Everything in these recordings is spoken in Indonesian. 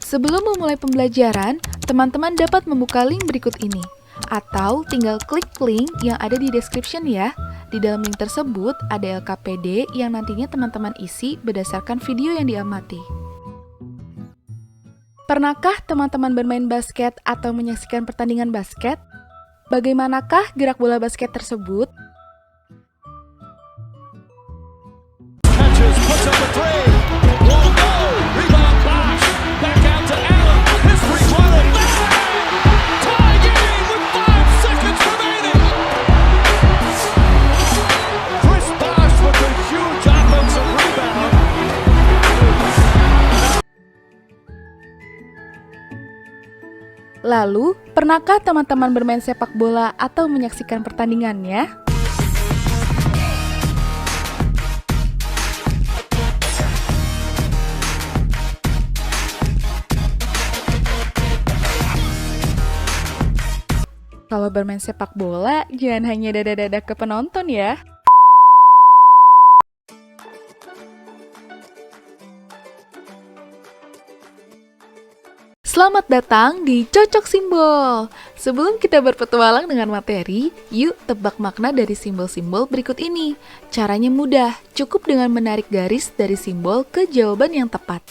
Sebelum memulai pembelajaran, teman-teman dapat membuka link berikut ini. Atau tinggal klik link yang ada di description ya. Di dalam link tersebut ada LKPD yang nantinya teman-teman isi berdasarkan video yang diamati. Pernahkah teman-teman bermain basket atau menyaksikan pertandingan basket? Bagaimanakah gerak bola basket tersebut? Lalu, pernahkah teman-teman bermain sepak bola atau menyaksikan pertandingannya? Kalau bermain sepak bola, jangan hanya dada-dada ke penonton ya. Selamat datang di Cocok Simbol. Sebelum kita berpetualang dengan materi, yuk tebak makna dari simbol-simbol berikut ini. Caranya mudah, cukup dengan menarik garis dari simbol ke jawaban yang tepat.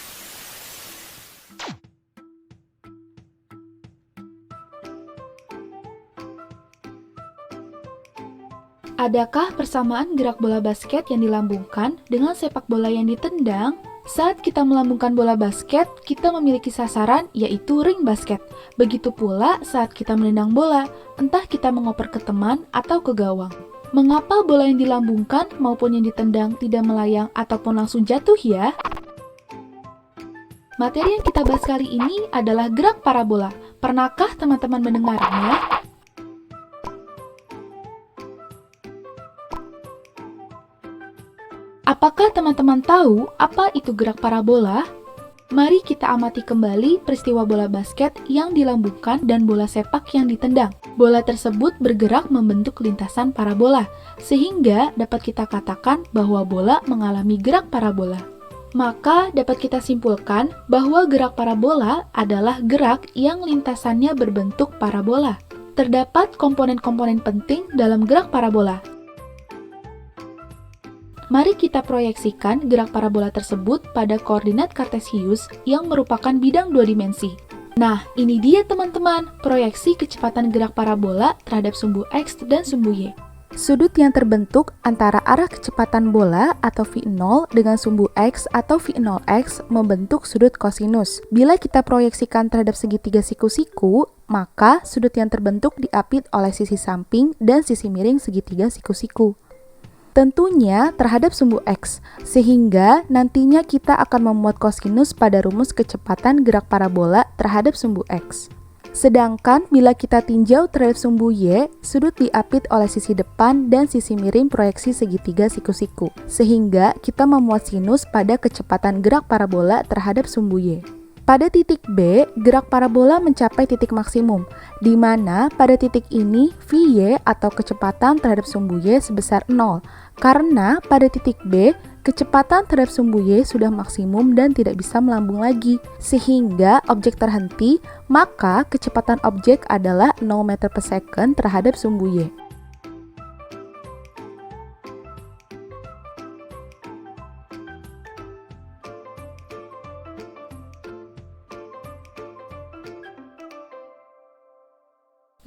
Adakah persamaan gerak bola basket yang dilambungkan dengan sepak bola yang ditendang? Saat kita melambungkan bola basket, kita memiliki sasaran yaitu ring basket. Begitu pula saat kita menendang bola, entah kita mengoper ke teman atau ke gawang. Mengapa bola yang dilambungkan maupun yang ditendang tidak melayang ataupun langsung jatuh ya? Materi yang kita bahas kali ini adalah gerak parabola. Pernahkah teman-teman mendengarnya? Apakah teman-teman tahu apa itu gerak parabola? Mari kita amati kembali peristiwa bola basket yang dilambungkan dan bola sepak yang ditendang. Bola tersebut bergerak membentuk lintasan parabola, sehingga dapat kita katakan bahwa bola mengalami gerak parabola. Maka dapat kita simpulkan bahwa gerak parabola adalah gerak yang lintasannya berbentuk parabola. Terdapat komponen-komponen penting dalam gerak parabola. Mari kita proyeksikan gerak parabola tersebut pada koordinat kartesius yang merupakan bidang dua dimensi. Nah, ini dia teman-teman, proyeksi kecepatan gerak parabola terhadap sumbu X dan sumbu Y. Sudut yang terbentuk antara arah kecepatan bola atau V0 dengan sumbu X atau V0X membentuk sudut kosinus. Bila kita proyeksikan terhadap segitiga siku-siku, maka sudut yang terbentuk diapit oleh sisi samping dan sisi miring segitiga siku-siku. Tentunya terhadap sumbu X, sehingga nantinya kita akan memuat kosinus pada rumus kecepatan gerak parabola terhadap sumbu X. Sedangkan bila kita tinjau terhadap sumbu Y, sudut diapit oleh sisi depan dan sisi miring proyeksi segitiga siku-siku, sehingga kita memuat sinus pada kecepatan gerak parabola terhadap sumbu Y. Pada titik B, gerak parabola mencapai titik maksimum, di mana pada titik ini Vy atau kecepatan terhadap sumbu Y sebesar 0, karena pada titik B, kecepatan terhadap sumbu Y sudah maksimum dan tidak bisa melambung lagi, sehingga objek terhenti, maka kecepatan objek adalah 0 meter per second terhadap sumbu Y.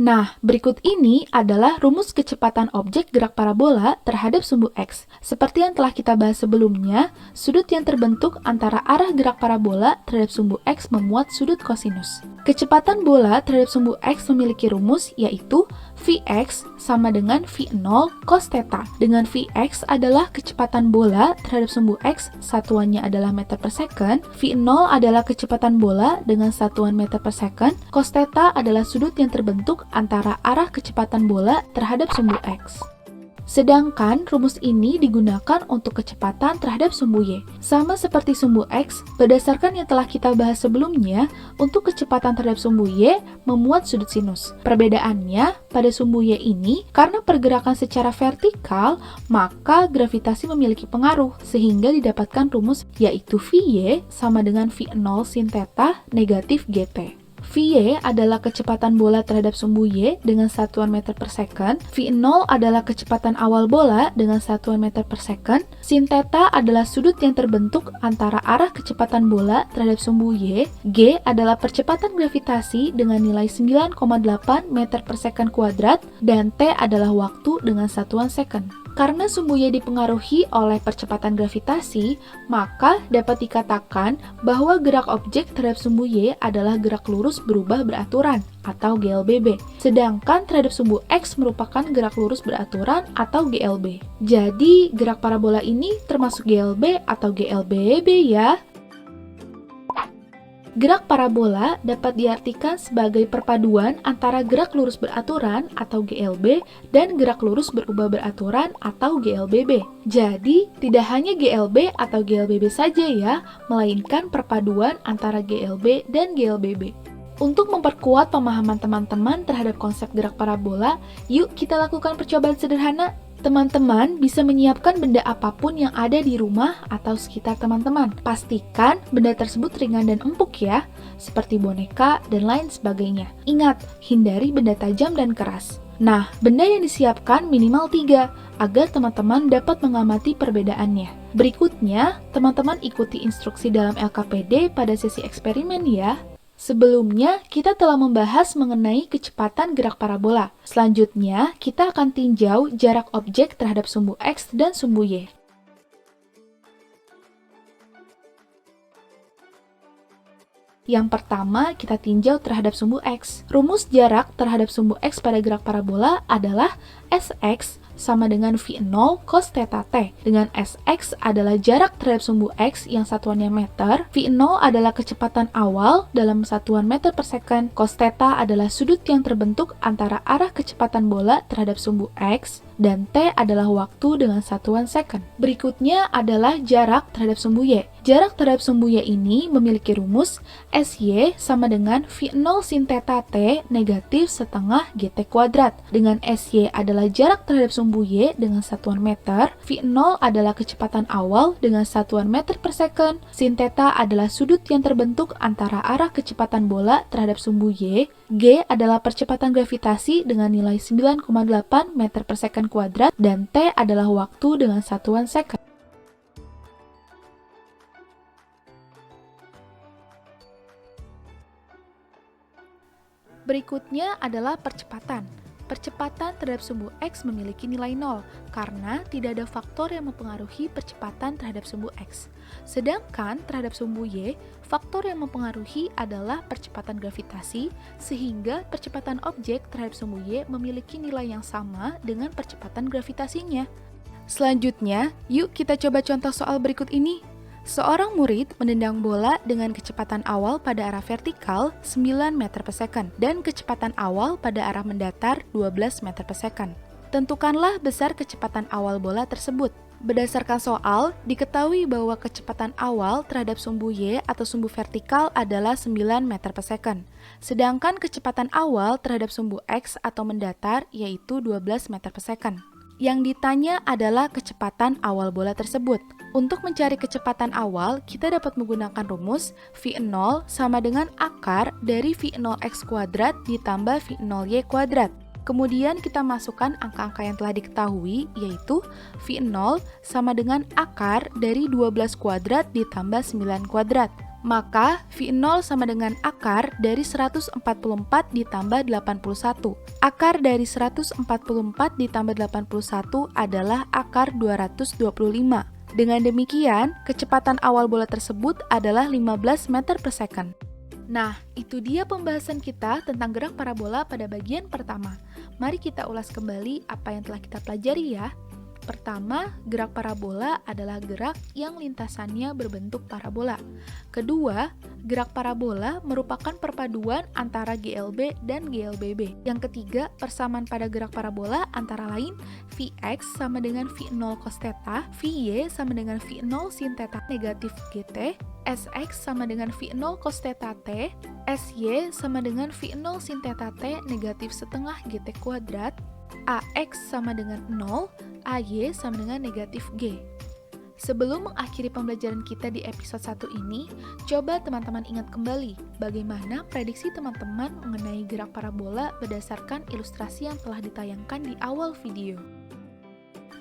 Nah, berikut ini adalah rumus kecepatan objek gerak parabola terhadap sumbu X. Seperti yang telah kita bahas sebelumnya, sudut yang terbentuk antara arah gerak parabola terhadap sumbu X memuat sudut kosinus. Kecepatan bola terhadap sumbu X memiliki rumus yaitu Vx sama dengan V0 cos theta. Dengan Vx adalah kecepatan bola terhadap sumbu X, satuannya adalah meter per second. V0 adalah kecepatan bola dengan satuan meter per second. Cos theta adalah sudut yang terbentuk antara arah kecepatan bola terhadap sumbu X. Sedangkan rumus ini digunakan untuk kecepatan terhadap sumbu Y. Sama seperti sumbu X, berdasarkan yang telah kita bahas sebelumnya, untuk kecepatan terhadap sumbu Y memuat sudut sinus. Perbedaannya, pada sumbu Y ini, karena pergerakan secara vertikal, maka gravitasi memiliki pengaruh, sehingga didapatkan rumus yaitu VY sama dengan V0 sin theta negatif GT. Vy adalah kecepatan bola terhadap sumbu Y dengan satuan meter per second, V0 adalah kecepatan awal bola dengan satuan meter per second, sin theta adalah sudut yang terbentuk antara arah kecepatan bola terhadap sumbu Y, G adalah percepatan gravitasi dengan nilai 9,8 meter per second kuadrat, dan T adalah waktu dengan satuan second. Karena sumbu Y dipengaruhi oleh percepatan gravitasi, maka dapat dikatakan bahwa gerak objek terhadap sumbu Y adalah gerak lurus berubah beraturan atau GLBB, sedangkan terhadap sumbu X merupakan gerak lurus beraturan atau GLB. Jadi, gerak parabola ini termasuk GLB atau GLBB ya. Gerak parabola dapat diartikan sebagai perpaduan antara gerak lurus beraturan atau GLB dan gerak lurus berubah beraturan atau GLBB. Jadi, tidak hanya GLB atau GLBB saja ya, melainkan perpaduan antara GLB dan GLBB. Untuk memperkuat pemahaman teman-teman terhadap konsep gerak parabola, yuk kita lakukan percobaan sederhana. Teman-teman bisa menyiapkan benda apapun yang ada di rumah atau sekitar teman-teman. Pastikan benda tersebut ringan dan empuk ya, seperti boneka dan lain sebagainya. Ingat, hindari benda tajam dan keras. Nah, benda yang disiapkan minimal 3, agar teman-teman dapat mengamati perbedaannya. Berikutnya, teman-teman ikuti instruksi dalam LKPD pada sesi eksperimen ya. Sebelumnya, kita telah membahas mengenai kecepatan gerak parabola. Selanjutnya, kita akan tinjau jarak objek terhadap sumbu X dan sumbu Y. Yang pertama, kita tinjau terhadap sumbu X. Rumus jarak terhadap sumbu X pada gerak parabola adalah Sx sama dengan V0 cos theta T, dengan Sx adalah jarak terhadap sumbu X yang satuannya meter, V0 adalah kecepatan awal dalam satuan meter per second, cos theta adalah sudut yang terbentuk antara arah kecepatan bola terhadap sumbu X, dan T adalah waktu dengan satuan second. Berikutnya adalah jarak terhadap sumbu Y. Jarak terhadap sumbu Y ini memiliki rumus SY sama dengan V0 sin theta T negatif setengah GT kuadrat. Dengan SY adalah jarak terhadap sumbu Y dengan satuan meter, V0 adalah kecepatan awal dengan satuan meter per second, sin theta adalah sudut yang terbentuk antara arah kecepatan bola terhadap sumbu Y, G adalah percepatan gravitasi dengan nilai 9,8 meter per second kuadrat, dan T adalah waktu dengan satuan second. Berikutnya adalah percepatan. Percepatan terhadap sumbu X memiliki nilai 0 karena tidak ada faktor yang mempengaruhi percepatan terhadap sumbu X. Sedangkan terhadap sumbu Y, faktor yang mempengaruhi adalah percepatan gravitasi, sehingga percepatan objek terhadap sumbu Y memiliki nilai yang sama dengan percepatan gravitasinya. Selanjutnya, yuk kita coba contoh soal berikut ini. Seorang murid menendang bola dengan kecepatan awal pada arah vertikal 9 meter per second dan kecepatan awal pada arah mendatar 12 meter per second. Tentukanlah besar kecepatan awal bola tersebut. Berdasarkan soal, diketahui bahwa kecepatan awal terhadap sumbu Y atau sumbu vertikal adalah 9 meter per second. Sedangkan kecepatan awal terhadap sumbu X atau mendatar yaitu 12 meter per second. Yang ditanya adalah kecepatan awal bola tersebut. Untuk mencari kecepatan awal, kita dapat menggunakan rumus V0 sama dengan akar dari V0x kuadrat ditambah V0y kuadrat. Kemudian kita masukkan angka-angka yang telah diketahui, yaitu V0 sama dengan akar dari 12 kuadrat ditambah 9 kuadrat. Maka V0 sama dengan akar dari 144 ditambah 81. Akar dari 144 ditambah 81 adalah akar 225. Dengan demikian, kecepatan awal bola tersebut adalah 15 meter per second. Nah, itu dia pembahasan kita tentang gerak parabola pada bagian pertama. Mari kita ulas kembali apa yang telah kita pelajari ya. Pertama, gerak parabola adalah gerak yang lintasannya berbentuk parabola. Kedua, Gerak parabola merupakan perpaduan antara GLB dan GLBB. Yang ketiga, persamaan pada gerak parabola antara lain Vx sama dengan V0 cos theta, Vy sama dengan V0 sin theta negatif GT, Sx sama dengan V0 cos theta T, Sy sama dengan V0 sin theta T negatif setengah GT kuadrat, Ax sama dengan 0, Ay sama dengan negatif G. Sebelum mengakhiri pembelajaran kita di episode 1 ini, coba teman-teman ingat kembali bagaimana prediksi teman-teman mengenai gerak parabola berdasarkan ilustrasi yang telah ditayangkan di awal video.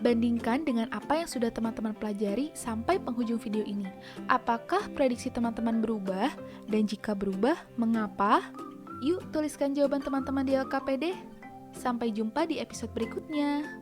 Bandingkan dengan apa yang sudah teman-teman pelajari sampai penghujung video ini. Apakah prediksi teman-teman berubah? Dan jika berubah, mengapa? Yuk tuliskan jawaban teman-teman di LKPD. Sampai jumpa di episode berikutnya.